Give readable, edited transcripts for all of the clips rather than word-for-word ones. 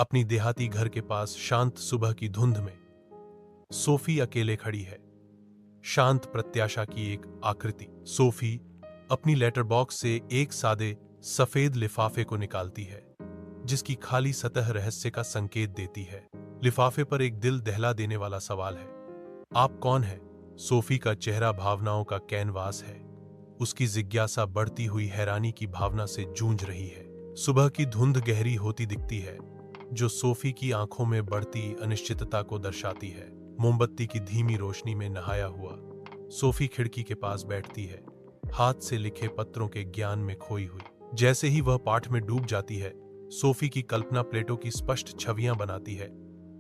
अपनी देहाती घर के पास शांत सुबह की धुंध में सोफी अकेले खड़ी है, शांत प्रत्याशा की एक आकृति। सोफी अपनी लेटर बॉक्स से एक सादे सफेद लिफाफे को निकालती है, जिसकी खाली सतह रहस्य का संकेत देती है। लिफाफे पर एक दिल दहला देने वाला सवाल है, आप कौन है? सोफी का चेहरा भावनाओं का कैनवास है। उसकी जिज्ञासा बढ़ती हुई हैरानी की भावना से जूझ रही है। सुबह की धुंध गहरी होती दिखती है, जो सोफी की आंखों में बढ़ती अनिश्चितता को दर्शाती है। मोमबत्ती की धीमी रोशनी में नहाया हुआ सोफी खिड़की के पास बैठती है, हाथ से लिखे पत्रों के ज्ञान में खोई हुई। जैसे ही वह पाठ में डूब जाती है, सोफी की कल्पना प्लेटों की स्पष्ट छवियां बनाती है।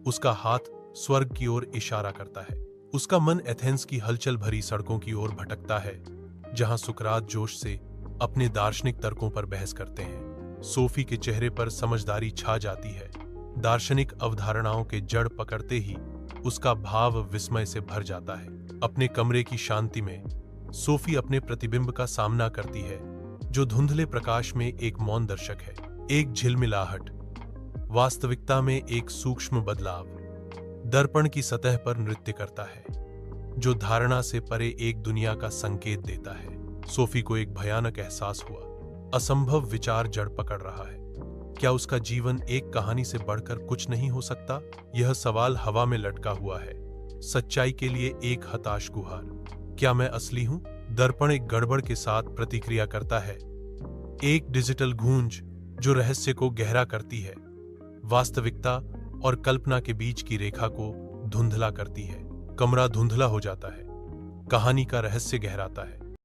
उसका हाथ स्वर्ग की ओर इशारा करता है। उसका मन एथेंस की हलचल भरी सड़कों की ओर भटकता है, जहां सुकरात जोश से अपने दार्शनिक तर्कों पर बहस करते हैं। सोफी के चेहरे पर समझदारी छा जाती है। दार्शनिक अवधारणाओं के जड़ पकड़ते ही उसका भाव विस्मय से भर जाता है। अपने कमरे की शांति में सोफी अपने प्रतिबिंब का सामना करती है, जो धुंधले प्रकाश में एक मौन दर्शक है। एक झिलमिलाहट, वास्तविकता में एक सूक्ष्म बदलाव, दर्पण की सतह पर नृत्य करता है, जो धारणा से परे एक दुनिया का संकेत देता है। सोफी को एक भयानक एहसास हुआ। असंभव विचार जड़ पकड़ रहा है। क्या उसका जीवन एक कहानी से बढ़कर कुछ नहीं हो सकता? यह सवाल हवा में लटका हुआ है, सच्चाई के लिए एक हताश गुहार। क्या मैं असली हूं? दर्पण एक गड़बड़ के साथ प्रतिक्रिया करता है, एक डिजिटल गूंज जो रहस्य को गहरा करती है, वास्तविकता और कल्पना के बीच की रेखा को धुंधला करती है। कमरा धुंधला हो जाता है, कहानी का रहस्य गहराता है।